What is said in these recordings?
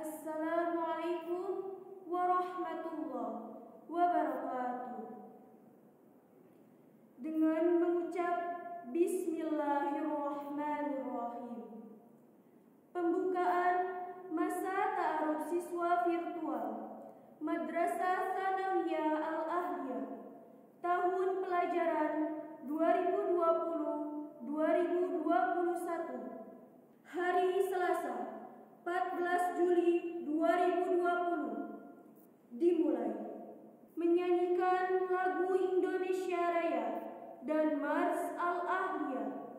Assalamualaikum warahmatullahi wabarakatuh. Dengan mengucap Bismillahirrahmanirrahim, pembukaan masa ta'aruf siswa virtual Madrasah Tsanawiyah Al-Ahliyah tahun pelajaran 2020-2021 hari Selasa 14 Juli 2020 dimulai menyanyikan lagu Indonesia Raya dan Mars Al-Ahliyah.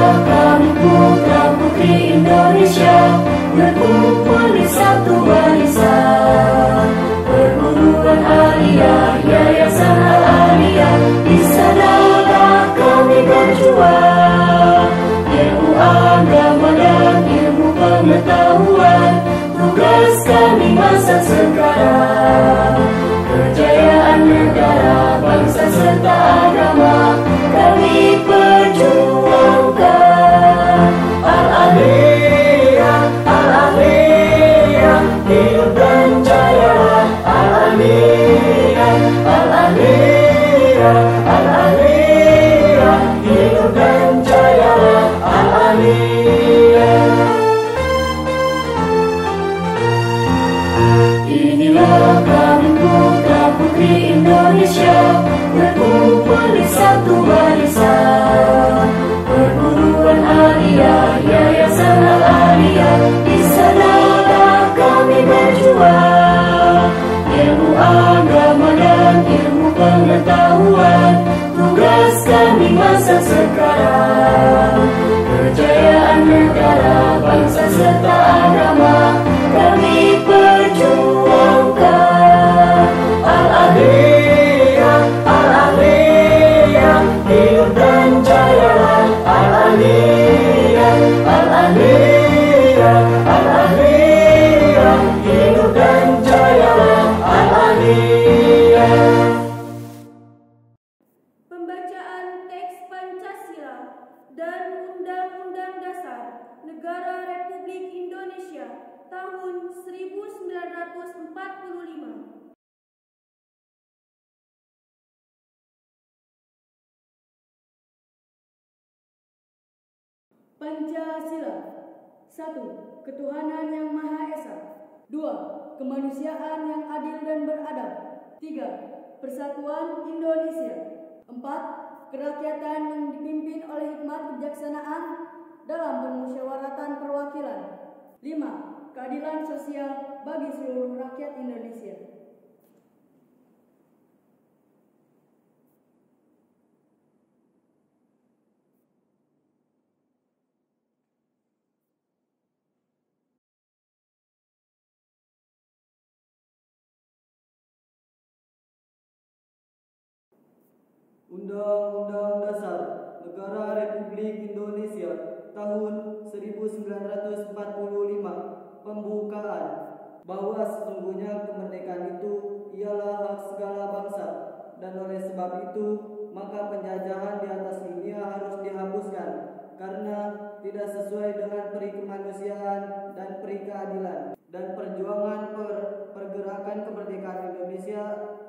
Kami putra-putri Indonesia berkumpul di satu barisan. Perguruan Aliyah, Yayasan Al-Aliyah, di sanalah kami berjuang. Ilmu agama dan ilmu pengetahuan, tugas kami masa sekarang. Kejayaan negara, bangsa serta agama kami perjuangkan. Al-Aliyah, Al-Aliyah, hidup dan jaya. Al-Aliyah, Al-Aliyah, Al-Aliyah, hidup dan jaya. Al-Aliyah. Inilah kami putra-putri Indonesia berkumpul di satu barisan. Perguruan Aliyah, Yayasan Al-Aliyah, di sanalah kami berjuang. Ilmu agama dan ilmu pengetahuan, tugas kami masa sekarang. Kejayaan negara, bangsa serta agama kami perjuangkan. Al-Aliyah, Al-Aliyah, hidup dan jaya. Al-Aliyah, Al-Aliyah, Al-Aliyah, hidup dan jaya. Al-Aliyah. Pembacaan teks Pancasila dan Undang-Undang Dasar Negara Republik Indonesia tahun 1945. Pancasila. 1. Ketuhanan yang Maha Esa. 2. Kemanusiaan yang adil dan beradab. 3. Persatuan Indonesia. 4. Kerakyatan yang dipimpin oleh hikmat kebijaksanaan dalam permusyawaratan perwakilan. 5. Keadilan sosial bagi seluruh rakyat Indonesia. Undang-Undang Dasar Negara Republik Indonesia tahun 1945 pembukaan bahwa sesungguhnya kemerdekaan itu ialah hak segala bangsa, dan oleh sebab itu maka penjajahan di atas dunia harus dihapuskan karena tidak sesuai dengan peri kemanusiaan dan peri keadilan. Dan perjuangan pergerakan kemerdekaan Indonesia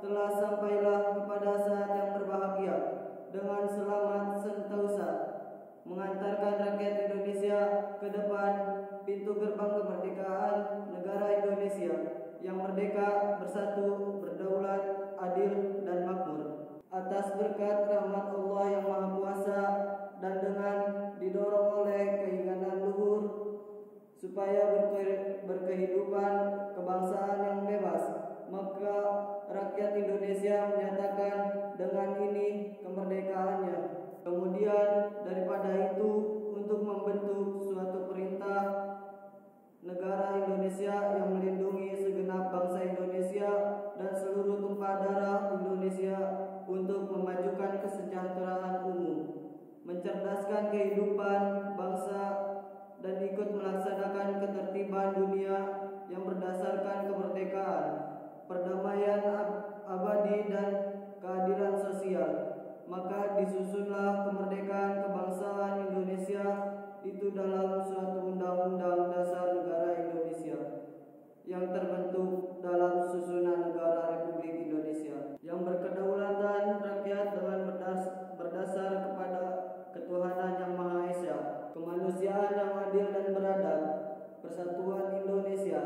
telah sampailah kepada saat yang berbahagia dengan selamat sentosa mengantarkan rakyat Indonesia ke depan pintu gerbang kemerdekaan negara Indonesia yang merdeka, bersatu, berdaulat, adil, dan makmur. Atas berkat rahmat Allah yang Maha Kuasa dan dengan didorong oleh keinginan luhur supaya berkehidupan kebangsaan yang bebas, maka rakyat Indonesia menyatakan dengan ini kemerdekaannya. Kemudian daripada itu, untuk membentuk suatu perintah negara Indonesia yang melindungi segenap bangsa Indonesia dan seluruh tumpah darah Indonesia untuk memajukan kesejahteraan umum, mencerdaskan kehidupan bangsa, dan ikut melaksanakan ketertiban dunia yang berdasarkan kemerdekaan, perdamaian abadi, dan keadilan sosial. Maka disusunlah kemerdekaan kebangsaan Indonesia itu dalam suatu undang-undang dasar negara Indonesia yang terbentuk dalam susunan negara Republik Indonesia yang berkedaulatan rakyat dengan berdasar kepada ketuhanan yang Maha Esa, kemanusiaan yang adil dan beradab, persatuan Indonesia,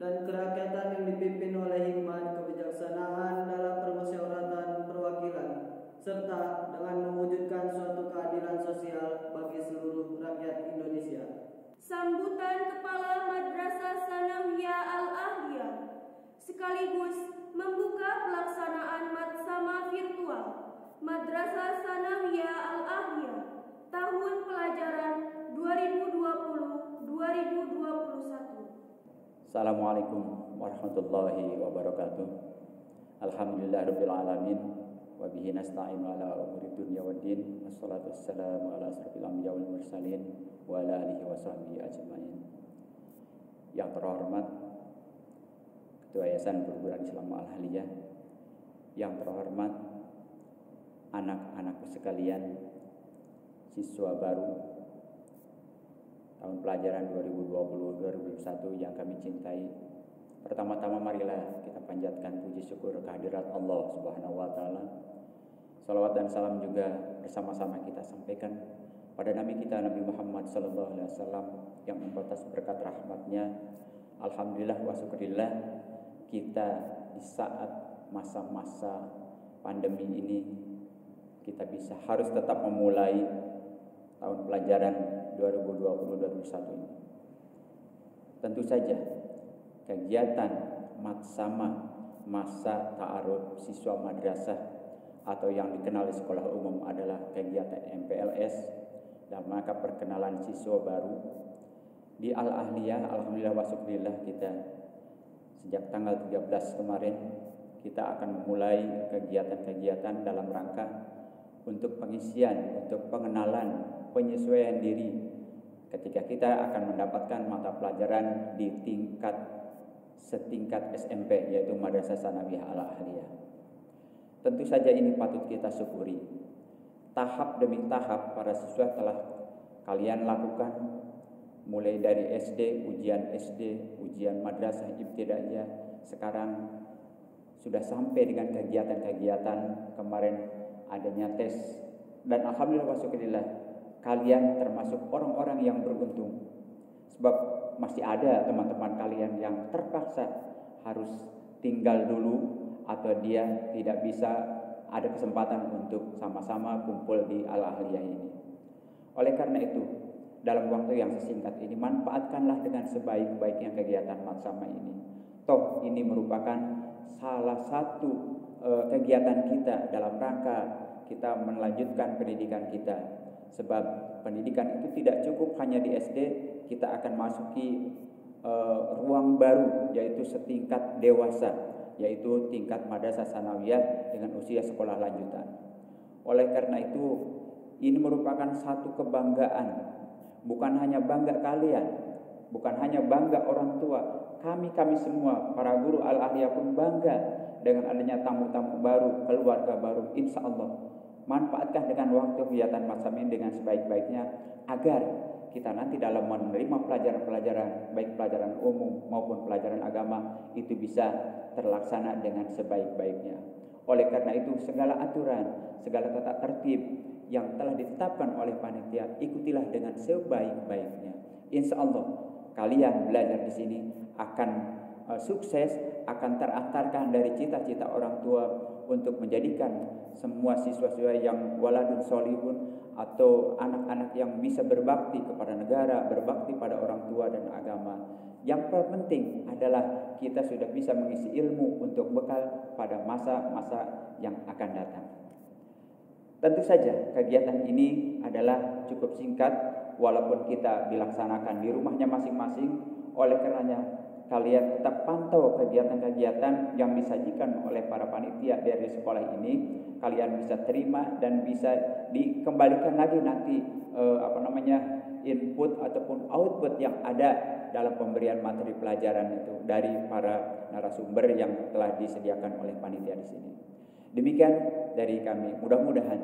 dan kerakyatan yang dipimpin oleh hikmat kebijaksanaan dalam permusyawaratan perwakilan, serta dengan mewujudkan suatu keadilan sosial bagi seluruh rakyat Indonesia. Sambutan Kepala Madrasah Sanawiyah Al-Ahliyah sekaligus membuka pelaksanaan Matsama virtual Madrasah Sanawiyah Al-Ahliyah tahun pelajaran 2020-2021. Assalamualaikum warahmatullahi wabarakatuh. Alhamdulillahirabbil alamin. Wa bihi nasta'inu ala umuri dunya waddin. Wassalatu wassalamu ala asrofil anbiya wal mursalin wa ala alihi wa sahbihi ajmain. Yang terhormat Ketua Yayasan Perguruan Islam Al-Ahliyah, yang terhormat anak-anakku sekalian, siswa baru tahun pelajaran 2020-2021 yang kami cintai. Pertama-tama marilah kita panjatkan puji syukur kehadirat Allah Subhanahu wa taala. Salawat dan salam juga bersama-sama kita sampaikan pada Nabi kita Nabi Muhammad sallallahu alaihi wasallam yang membatas berkat rahmatnya. Alhamdulillah wa syukurillah, kita di saat masa-masa pandemi ini kita harus tetap memulai tahun pelajaran 2020-2021 ini. Tentu saja kegiatan Matsama, masa ta'aruf siswa madrasah atau yang dikenal di sekolah umum adalah kegiatan MPLS, dan maka perkenalan siswa baru di Al-Ahliyah. Alhamdulillah wa syukurillah, kita sejak tanggal 13 kemarin kita akan memulai kegiatan-kegiatan dalam rangka untuk pengisian, untuk pengenalan, penyesuaian diri ketika kita akan mendapatkan mata pelajaran di setingkat SMP, yaitu Madrasah Sanawiyah Al-Ahliyah. Tentu saja ini patut kita syukuri. Tahap demi tahap para siswa telah kalian lakukan, mulai dari SD, ujian madrasah ibtidaiyah, sekarang sudah sampai dengan kegiatan-kegiatan kemarin adanya tes, dan alhamdulillah wa syukurillah kalian termasuk orang-orang yang beruntung, sebab masih ada teman-teman kalian yang terpaksa harus tinggal dulu atau dia tidak bisa ada kesempatan untuk sama-sama kumpul di Al-Ahliyah ini. Oleh karena itu, dalam waktu yang sesingkat ini manfaatkanlah dengan sebaik-baiknya kegiatan Matsama ini. Toh ini merupakan salah satu kegiatan kita dalam rangka kita melanjutkan pendidikan kita. Sebab pendidikan itu tidak cukup hanya di SD, kita akan masuki ruang baru, yaitu setingkat dewasa, yaitu tingkat Madrasah Sanawiyah dengan usia sekolah lanjutan. Oleh karena itu, ini merupakan satu kebanggaan. Bukan hanya bangga kalian, bukan hanya bangga orang tua, kami semua, para guru Al-Ahliya pun bangga dengan adanya tamu-tamu baru, keluarga baru. Insya Allah, manfaatkan dengan waktu kegiatan macam ini dengan sebaik-baiknya, agar kita nanti dalam menerima pelajaran-pelajaran, baik pelajaran umum maupun pelajaran agama, itu bisa terlaksana dengan sebaik-baiknya. Oleh karena itu, segala aturan, segala tata tertib yang telah ditetapkan oleh panitia, ikutilah dengan sebaik-baiknya. Insya Allah, kalian belajar di sini akan sukses, akan terantarkan dari cita-cita orang tua untuk menjadikan semua siswa-siswa yang waladun solihun, atau anak-anak yang bisa berbakti kepada negara, berbakti pada orang tua dan agama. Yang terpenting adalah kita sudah bisa mengisi ilmu untuk bekal pada masa-masa yang akan datang. Tentu saja kegiatan ini adalah cukup singkat, walaupun kita dilaksanakan di rumahnya masing-masing. Oleh karenanya, kalian tetap pantau kegiatan-kegiatan yang disajikan oleh para panitia dari sekolah ini. Kalian bisa terima dan bisa dikembalikan lagi nanti input ataupun output yang ada dalam pemberian materi pelajaran itu dari para narasumber yang telah disediakan oleh panitia di sini. Demikian dari kami. Mudah-mudahan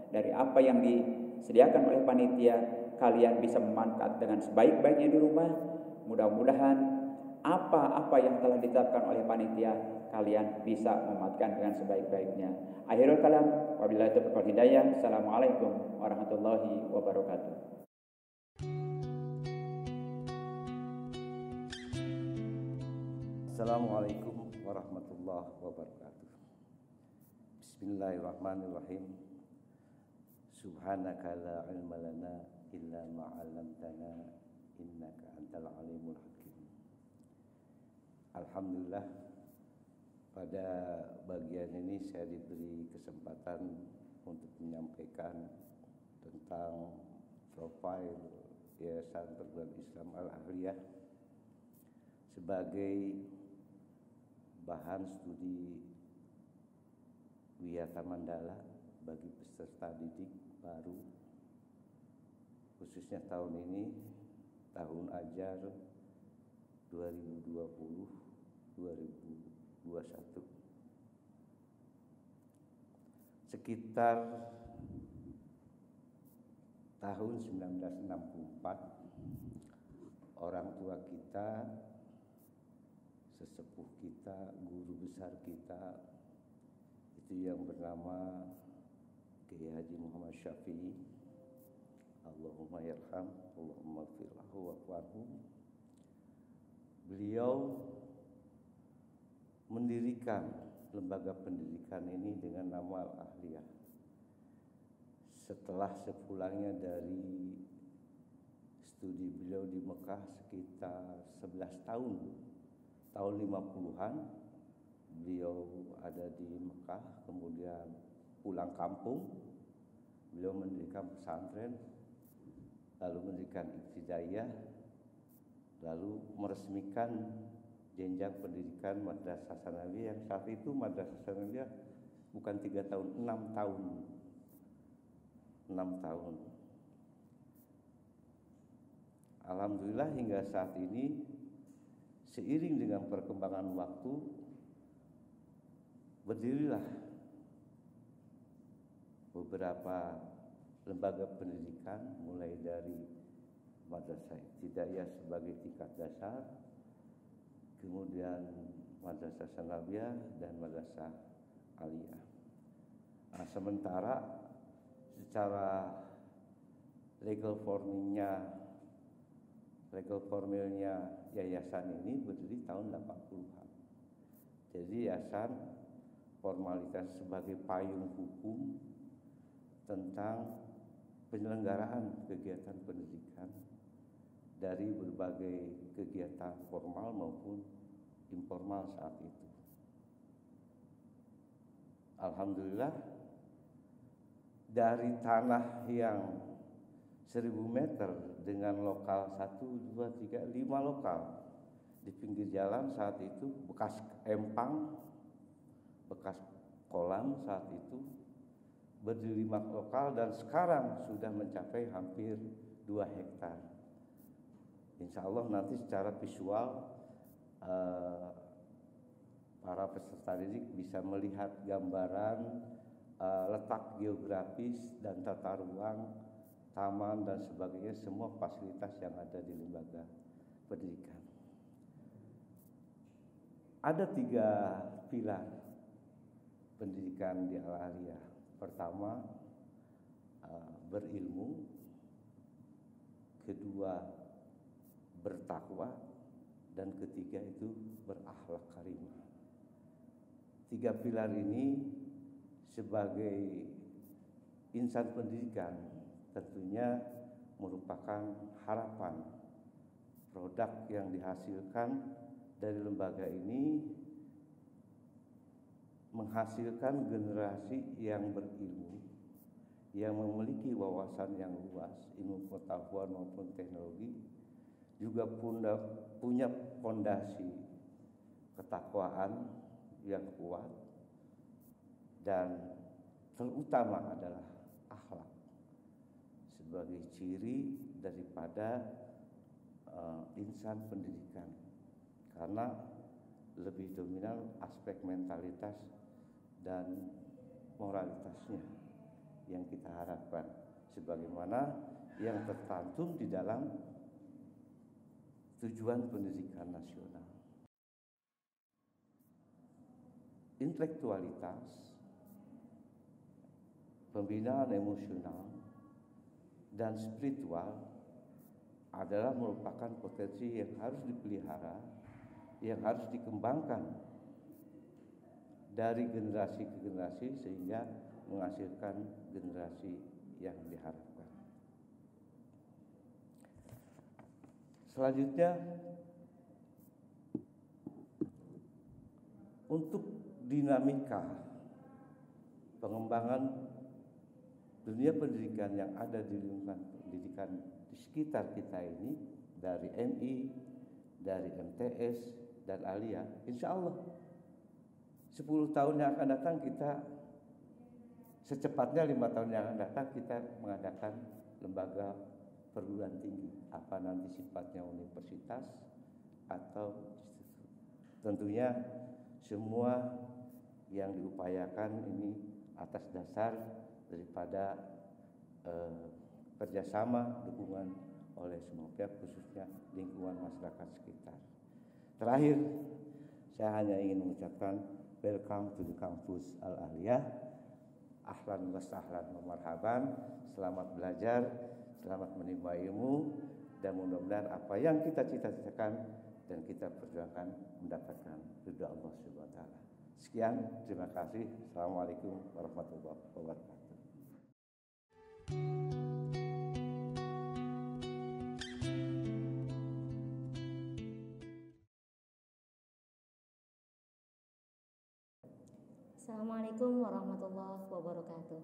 dari apa yang disediakan oleh panitia, kalian bisa memanfaat dengan sebaik-baiknya di rumah. Mudah-mudahan apa-apa yang telah ditetapkan oleh panitia, kalian bisa memanfaatkan dengan sebaik-baiknya. Akhirul kalam, wabillahi taufiq wal hidayah. Assalamualaikum warahmatullahi wabarakatuh. Assalamualaikum warahmatullahi wabarakatuh. Bismillahirrahmanirrahim. Subhanaka la ilma lana illa ma 'allamtana innaka antal alimul hakim. Alhamdulillah, pada bagian ini saya diberi kesempatan untuk menyampaikan tentang profil Yayasan Perguruan Islam Al-Ahliyah sebagai bahan studi Wiyata Mandala bagi peserta didik baru, khususnya tahun ini, tahun ajar 2020-2021. Sekitar tahun 1964, orang tua kita, sesepuh kita, guru besar kita, itu yang bernama Kiai Haji Muhammad Syafi'i, Allahumma yarham, Allahumma firlahu wa'fu. Beliau mendirikan lembaga pendidikan ini dengan nama Al-Ahliyah. Setelah sepulangnya dari studi beliau di Mekah sekitar 11 tahun, tahun 50-an, beliau ada di Mekah, kemudian pulang kampung, beliau mendirikan pesantren, lalu mendirikan ibtidaiyah, lalu meresmikan jenjang pendidikan Madrasah Sanawiyah, yang saat itu Madrasah Sanawiyah bukan 3 tahun, 6 tahun. 6 tahun. Alhamdulillah hingga saat ini, seiring dengan perkembangan waktu, berdirilah beberapa lembaga pendidikan, mulai dari Madrasah Ibtidaiyah sebagai tingkat dasar, kemudian Madrasah Sanawiyah dan Madrasah Aliyah. Nah, sementara secara legal formilnya yayasan ini berdiri tahun 80-an. Jadi yayasan formalitas sebagai payung hukum tentang penyelenggaraan kegiatan pendidikan dari berbagai kegiatan formal maupun informal saat itu. Alhamdulillah, dari tanah yang 1000 meter dengan lokal 1, 2, 3, 5 lokal di pinggir jalan saat itu, bekas empang, bekas kolam saat itu, berdiri lokal dan sekarang sudah mencapai hampir 2 hektar. Insya Allah nanti secara visual para peserta didik bisa melihat gambaran letak geografis dan tata ruang, taman dan sebagainya, semua fasilitas yang ada di lembaga pendidikan. Ada 3 pilar pendidikan di Al-Aliyah. Pertama, berilmu. Kedua, bertakwa. Dan ketiga itu berakhlak karimah. 3 pilar ini sebagai insan pendidikan tentunya merupakan harapan produk yang dihasilkan dari lembaga ini menghasilkan generasi yang berilmu, yang memiliki wawasan yang luas, ilmu pengetahuan maupun teknologi, juga punya fondasi ketakwaan yang kuat, dan terutama adalah akhlak sebagai ciri daripada insan pendidikan, karena lebih dominan aspek mentalitas dan moralitasnya yang kita harapkan sebagaimana yang tercantum di dalam tujuan pendidikan nasional. Intelektualitas, pembinaan emosional, dan spiritual adalah merupakan potensi yang harus dipelihara, yang harus dikembangkan dari generasi ke generasi sehingga menghasilkan generasi yang diharapkan. Selanjutnya, untuk dinamika pengembangan dunia pendidikan yang ada di lingkungan pendidikan di sekitar kita ini, dari MI, dari MTS dan Aliyah, insya Allah 10 tahun yang akan datang kita, secepatnya 5 tahun yang akan datang kita mengadakan lembaga perguruan tinggi, apa nanti sifatnya universitas atau institut. Tentunya semua yang diupayakan ini atas dasar daripada kerjasama dukungan oleh semua pihak, khususnya lingkungan masyarakat sekitar. Terakhir, saya hanya ingin mengucapkan welcome to the campus Al-Aliyah. Ahlan wa sahlan wa marhaban. Selamat belajar, selamat menimba ilmu, dan mudah-mudahan apa yang kita cita-citakan dan kita perjuangkan mendapatkan ridha Allah Subhanahu wa taala. Sekian, terima kasih. Assalamualaikum warahmatullahi wabarakatuh. Assalamualaikum warahmatullahi wabarakatuh.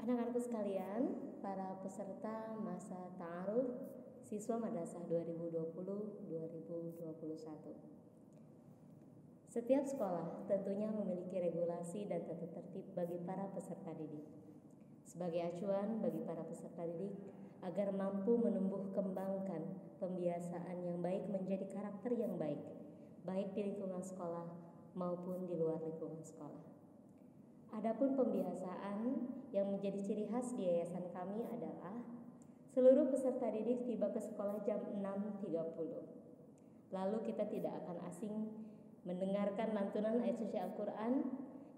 Anak-anakku sekalian, para peserta masa ta'aruf siswa madrasah 2020-2021. Setiap sekolah tentunya memiliki regulasi dan tata tertib bagi para peserta didik, sebagai acuan bagi para peserta didik agar mampu menumbuh kembangkan pembiasaan yang baik menjadi karakter yang baik, baik di lingkungan sekolah maupun di luar lingkungan sekolah. Adapun pembiasaan yang menjadi ciri khas di yayasan kami adalah seluruh peserta didik tiba ke sekolah jam 6.30. Lalu kita tidak akan asing mendengarkan lantunan ayat suci Al-Quran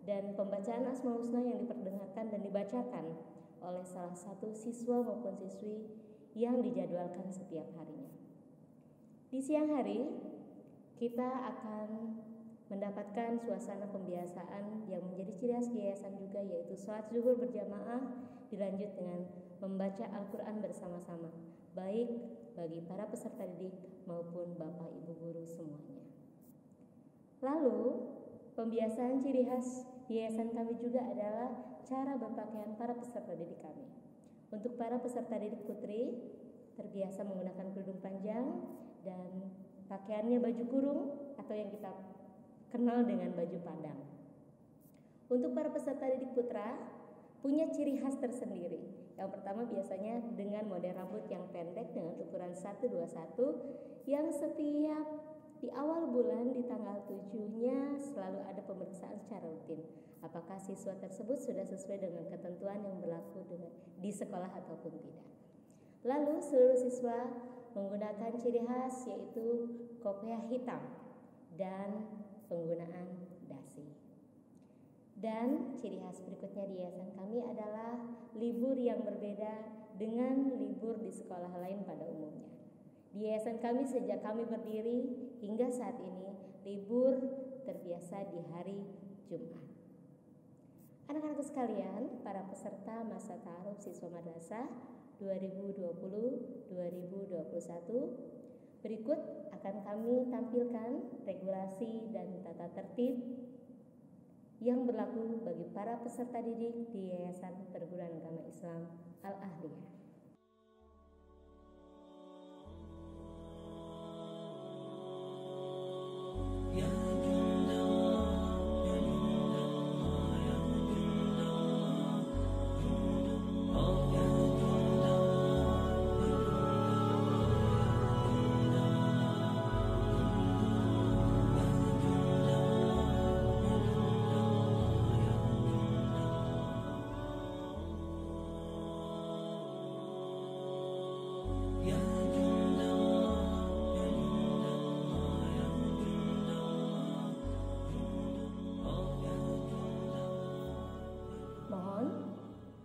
dan pembacaan Asmaul Husna yang diperdengarkan dan dibacakan oleh salah satu siswa maupun siswi yang dijadwalkan setiap harinya. Di siang hari, kita akan mendapatkan suasana pembiasaan yang menjadi ciri khas yayasan juga, yaitu sholat zuhur berjamaah dilanjut dengan membaca Al-Quran bersama-sama, baik bagi para peserta didik maupun bapak ibu guru semuanya. Lalu, pembiasaan ciri khas yayasan kami juga adalah cara berpakaian para peserta didik kami. Untuk para peserta didik putri, terbiasa menggunakan kerudung panjang dan pakaiannya baju kurung atau yang kita kenal dengan baju padang. Untuk para peserta didik putra, punya ciri khas tersendiri. Yang pertama biasanya dengan model rambut yang pendek dengan ukuran 121 yang setiap di awal bulan di tanggal 7-nya selalu ada pemeriksaan secara rutin. Apakah siswa tersebut sudah sesuai dengan ketentuan yang berlaku di sekolah ataupun tidak. Lalu seluruh siswa menggunakan ciri khas yaitu kopiah hitam dan penggunaan dasi. Dan ciri khas berikutnya di yayasan kami adalah libur yang berbeda dengan libur di sekolah lain pada umumnya. Di yayasan kami sejak kami berdiri hingga saat ini libur terbiasa di hari Jumat. Anak-anak sekalian, para peserta masa ta'aruf siswa madrasah 2020-2021, berikut akan kami tampilkan regulasi dan tata tertib yang berlaku bagi para peserta didik di Yayasan Perguruan Agama Islam Al-Ahliyah.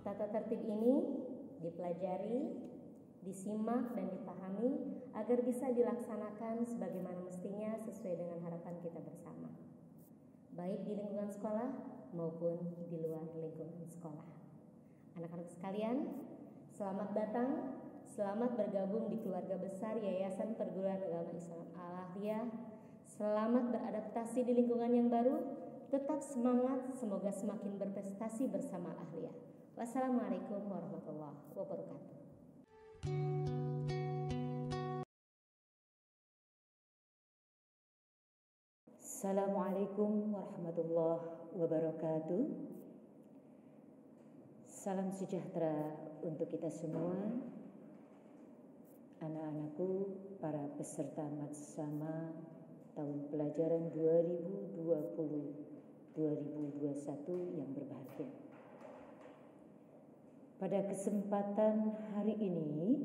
Tata tertib ini dipelajari, disimak dan dipahami agar bisa dilaksanakan sebagaimana mestinya sesuai dengan harapan kita bersama, baik di lingkungan sekolah maupun di luar lingkungan sekolah. Anak-anak sekalian, selamat datang, selamat bergabung di keluarga besar Yayasan Perguruan Agama Islam Al-Ahliyah. Selamat beradaptasi di lingkungan yang baru. Tetap semangat, semoga semakin berprestasi bersama Al-Ahliyah. Wassalamualaikum warahmatullahi wabarakatuh. Assalamualaikum warahmatullahi wabarakatuh. Salam sejahtera untuk kita semua. Anak-anakku, para peserta Matsama tahun pelajaran 2020-2021 yang berbahagia. Pada kesempatan hari ini,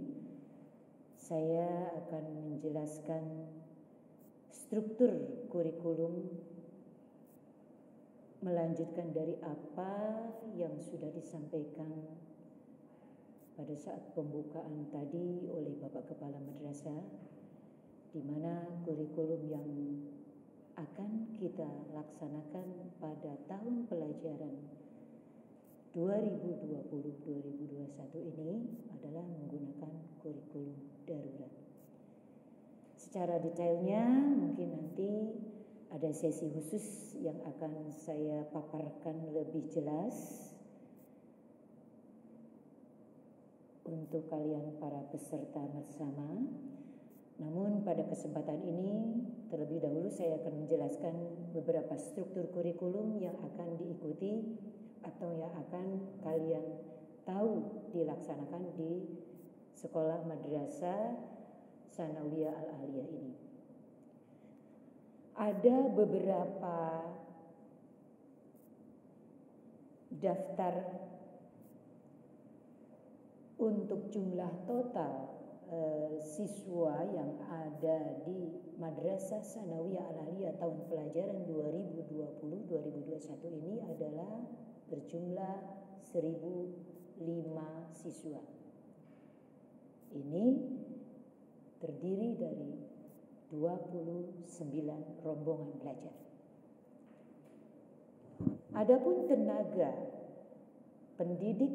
saya akan menjelaskan struktur kurikulum, melanjutkan dari apa yang sudah disampaikan pada saat pembukaan tadi oleh Bapak Kepala Madrasah, di mana kurikulum yang akan kita laksanakan pada tahun pelajaran 2020-2021 ini adalah menggunakan kurikulum darurat. Secara detailnya mungkin nanti ada sesi khusus yang akan saya paparkan lebih jelas untuk kalian para peserta bersama. Namun pada kesempatan ini terlebih dahulu saya akan menjelaskan beberapa struktur kurikulum yang akan diikuti atau yang akan kalian tahu dilaksanakan di sekolah madrasah Sanawiyah Al-Ahliyah ini. Ada beberapa daftar untuk jumlah total siswa yang ada di Madrasah Sanawiyah Al-Ahliyah tahun pelajaran 2020-2021 ini adalah berjumlah 1.005 siswa. Ini terdiri dari 29 rombongan belajar. Adapun tenaga pendidik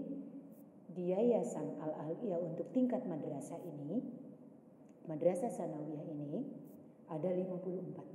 di Yayasan Al-Ahliyah untuk tingkat madrasah ini, Madrasah Sanawiyah ini ada 54.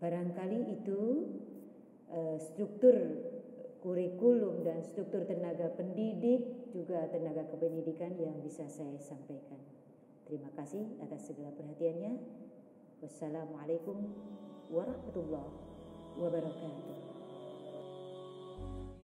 Barangkali itu struktur kurikulum dan struktur tenaga pendidik juga tenaga kependidikan yang bisa saya sampaikan. Terima kasih atas segala perhatiannya. Wassalamualaikum warahmatullahi wabarakatuh.